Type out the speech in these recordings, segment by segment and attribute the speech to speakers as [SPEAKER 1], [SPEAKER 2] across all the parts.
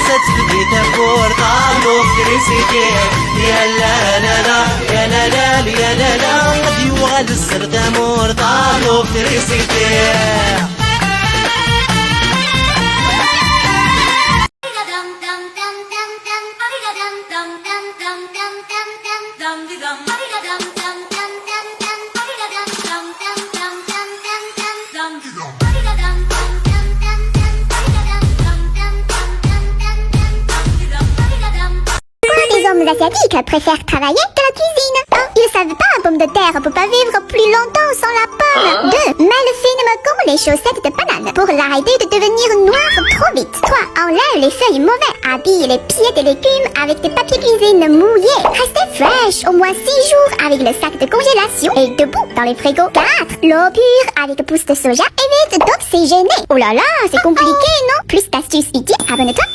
[SPEAKER 1] ست بيتبور طالو كريسيتي يا لا لا لا يا لا لا يا لا لا يوغل السردامور طالو كريسيتي
[SPEAKER 2] Les asiatiques préfèrent travailler que la cuisine. 1. Ils ne savent pas, pomme de terre, on peut pas vivre plus longtemps sans la pomme. 2. Mêle fine comme les chaussettes de banane pour l'arrêter de devenir noire trop vite. 3. Enlève les feuilles mauvais, habille les pieds de légumes avec des papiers cuisine mouillés. Restez fraîche au moins 6 jours avec le sac de congélation et debout dans les frigos. 4. L'eau pure avec pousse de soja évite d'oxygéner. Oh là là, c'est compliqué, non? Plus d'astuces utiles, abonne-toi.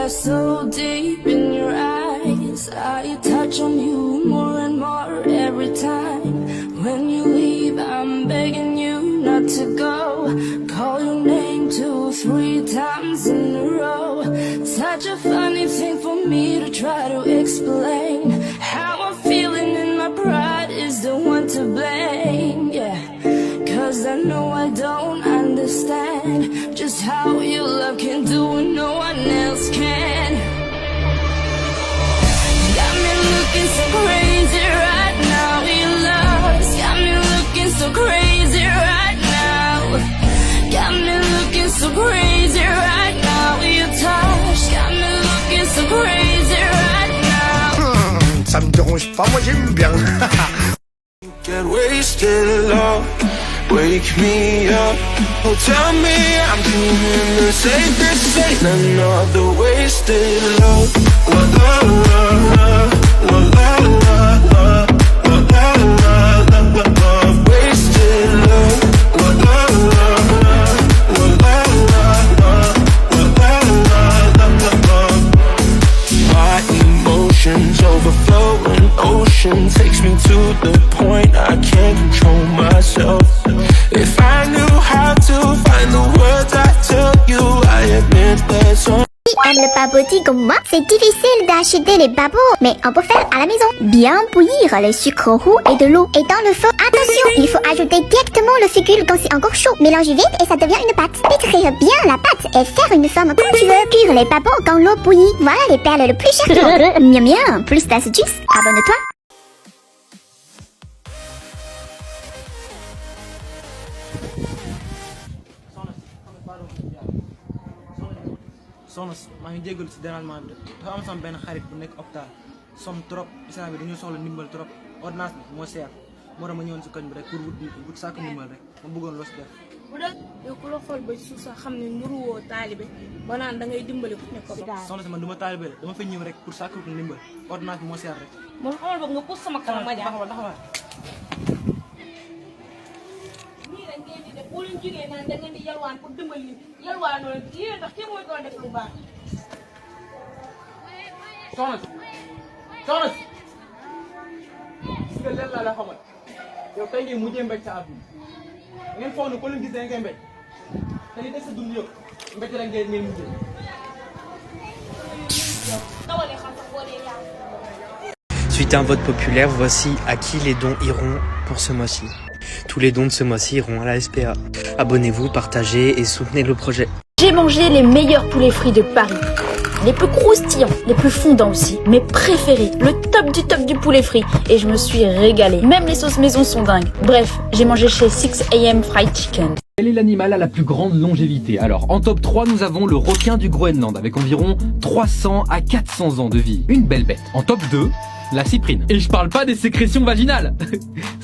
[SPEAKER 3] So deep in your eyes, I touch on you more and more every time. When you leave, I'm begging you not to go. Call your name 2, 3 times in a row. Such a funny thing for me to try to explain. How I'm feeling and my pride is the one to blame. Yeah, 'cause I know I don't understand just how your love can do what no one else can. Got me looking so crazy right now, your love's got me looking so crazy right now. Got me looking so crazy right now, your touch got me looking so crazy right now.
[SPEAKER 4] Ça me dérange pas, moi j'aime bien. Get wasted, love. Wake me up, oh tell me I'm doing the safest. Ain't another wasted love. La la la la la la la la la la la la la. Wasted love. La la la la la la la la la la la. My emotions overflowing, ocean takes me to the point I can't control myself. If I knew how to find the words I tell you, I admit that some
[SPEAKER 2] Aime le papotis comme moi, c'est difficile d'acheter les babos, mais on peut faire à la maison. Bien bouillir le sucre roux et de l'eau. Et dans le feu, attention, il faut ajouter directement le fécule quand c'est encore chaud. Mélange vite et ça devient une pâte. Pétrir bien la pâte et faire une forme comme tu veux. Cuire les babos quand l'eau bouillit. Voilà les perles le plus chères du monde. Miam miam, plus d'astuces, abonne-toi.
[SPEAKER 5] soxna si maa ngi jégalu si dérangement bi dafa am sama benn xarit bu nekk hôpital som trop isaan bi dañoo soxla ndimbal trop ordonnance bi moo seer moo tax ma ñëwoon si koñ bi rek pour wut sàkk ndimbal rek ma bëggoon loo si def.
[SPEAKER 6] bu dee yow ku la xool ba suuf sax xam ne nuru woo taalibe ba naan da ngay dimbali ku nekk ko ba.
[SPEAKER 5] soxna si man du ma taalibe dama fay ñëw rek pour sàkk ko ndimbal ordonnance bi moo seer rek.
[SPEAKER 6] man xamal boog nga pousse sama kanam ma jaar
[SPEAKER 5] taxawal.
[SPEAKER 6] boo leen jógee naan da ngeen di yalwaan pour dimbali yalwaan noonu yéen ndax kenn mooy doon def lu baax.
[SPEAKER 5] soxna si gis nga leen laa la xamal yow tey ngay mujjee mbéj sa àdduna ngeen foog ne ko leen gis da ngay mbéj te li des sa dund yëpp mbéj rek ngeen mujjee.
[SPEAKER 7] Suite à un vote populaire, voici à qui les dons iront pour ce mois-ci. Tous les dons de ce mois-ci iront à la SPA. Abonnez-vous, partagez et soutenez le projet.
[SPEAKER 8] J'ai mangé les meilleurs poulets frits de Paris. Les plus croustillants, les plus fondants aussi. Mes préférés, le top du poulet frit. Et je me suis régalée. Même les sauces maison sont dingues. Bref, j'ai mangé chez 6am Fried Chicken.
[SPEAKER 9] Quel est l'animal à la plus grande longévité? Alors, en top 3, nous avons le requin du Groenland avec environ 300 à 400 ans de vie. Une belle bête. En top 2, la cyprine. Et je parle pas des sécrétions vaginales.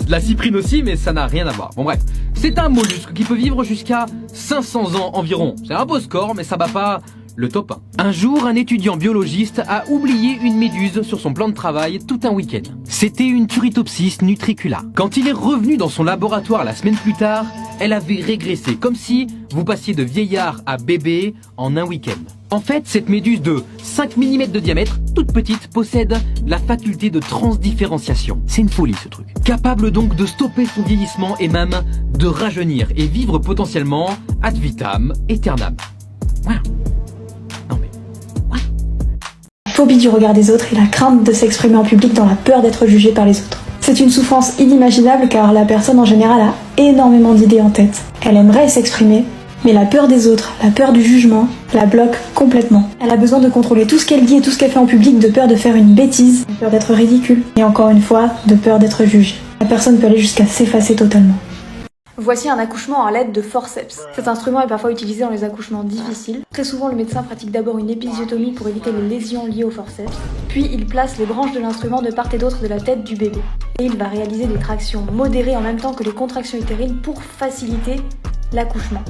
[SPEAKER 9] La cyprine aussi, mais ça n'a rien à voir. Bon bref, c'est un mollusque qui peut vivre jusqu'à 500 ans environ. C'est un beau score, mais ça bat pas le top 1. Un jour, un étudiant biologiste a oublié une méduse sur son plan de travail tout un week-end. C'était une Turritopsis nutricula. Quand il est revenu dans son laboratoire la semaine plus tard, elle avait régressé, comme si vous passiez de vieillard à bébé en un week-end. En fait, cette méduse de 5 mm de diamètre, toute petite, possède la faculté de transdifférenciation. C'est une folie ce truc. Capable donc de stopper son vieillissement et même de rajeunir et vivre potentiellement ad vitam aeternam. Voilà. Non mais,
[SPEAKER 10] phobie du regard des autres et la crainte de s'exprimer en public dans la peur d'être jugé par les autres. C'est une souffrance inimaginable car la personne en général a énormément d'idées en tête. Elle aimerait s'exprimer, mais la peur des autres, la peur du jugement, la bloque complètement. Elle a besoin de contrôler tout ce qu'elle dit et tout ce qu'elle fait en public de peur de faire une bêtise, de peur d'être ridicule, et encore une fois, de peur d'être jugée. La personne peut aller jusqu'à s'effacer totalement.
[SPEAKER 8] Voici un accouchement à l'aide de forceps. Cet instrument est parfois utilisé dans les accouchements difficiles. Très souvent, le médecin pratique d'abord une épisiotomie pour éviter les lésions liées au forceps. Puis, il place les branches de l'instrument de part et d'autre de la tête du bébé. Et il va réaliser des tractions modérées en même temps que les contractions utérines pour faciliter l'accouchement.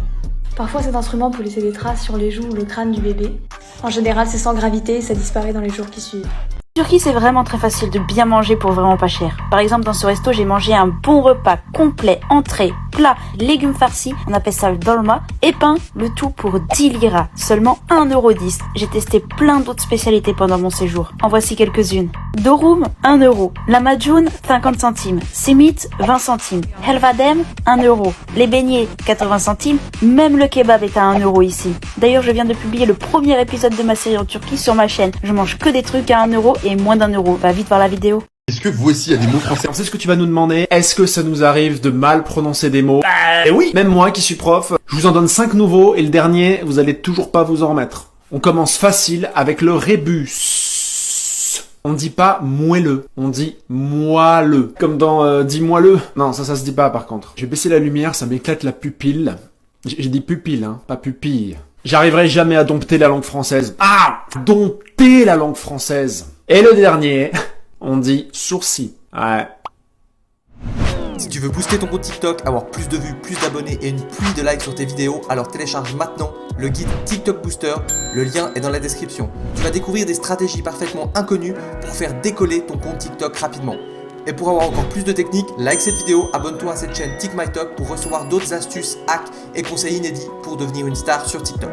[SPEAKER 8] Parfois, cet instrument peut laisser des traces sur les joues ou le crâne du bébé. En général, c'est sans gravité et ça disparaît dans les jours qui suivent.
[SPEAKER 11] En Turquie, c'est vraiment très facile de bien manger pour vraiment pas cher. Par exemple, dans ce resto, j'ai mangé un bon repas complet, entrée, plat, légumes farcis, on appelle ça le dolma, et pain, le tout pour 10 liras, seulement 1,10 €. J'ai testé plein d'autres spécialités pendant mon séjour. En voici quelques-unes. Dorum, 1 €. Lahmacun, 50 centimes. Simit, 20 centimes. Helvadem, 1 €. Les beignets, 80 centimes. Même le kebab est à 1 € ici. D'ailleurs, je viens de publier le premier épisode de ma série en Turquie sur ma chaîne. Je mange que des trucs à 1 € et moins d'1 €. Va vite voir la vidéo.
[SPEAKER 12] Est-ce que vous aussi, il y a des mots français? C'est ce que tu vas nous demander. Est-ce que ça nous arrive de mal prononcer des mots? Oui, même moi qui suis prof, je vous en donne 5 nouveaux et le dernier, vous allez toujours pas vous en remettre. On commence facile avec le rébus. On dit pas moelleux, on dit moelleux. Comme dans dis-moi-le. Non, ça se dit pas par contre. Je vais baisser la lumière, ça m'éclate la pupille. J'ai dit pupille, hein, pas pupille. J'arriverai jamais à dompter la langue française. Ah! Dompter la langue française. Et le dernier, on dit sourcil. Ouais.
[SPEAKER 13] Si tu veux booster ton compte TikTok, avoir plus de vues, plus d'abonnés et une pluie de likes sur tes vidéos, alors télécharge maintenant le guide TikTok Booster, le lien est dans la description. Tu vas découvrir des stratégies parfaitement inconnues pour faire décoller ton compte TikTok rapidement. Et pour avoir encore plus de techniques, like cette vidéo, abonne-toi à cette chaîne TikMyTok pour recevoir d'autres astuces, hacks et conseils inédits pour devenir une star sur TikTok.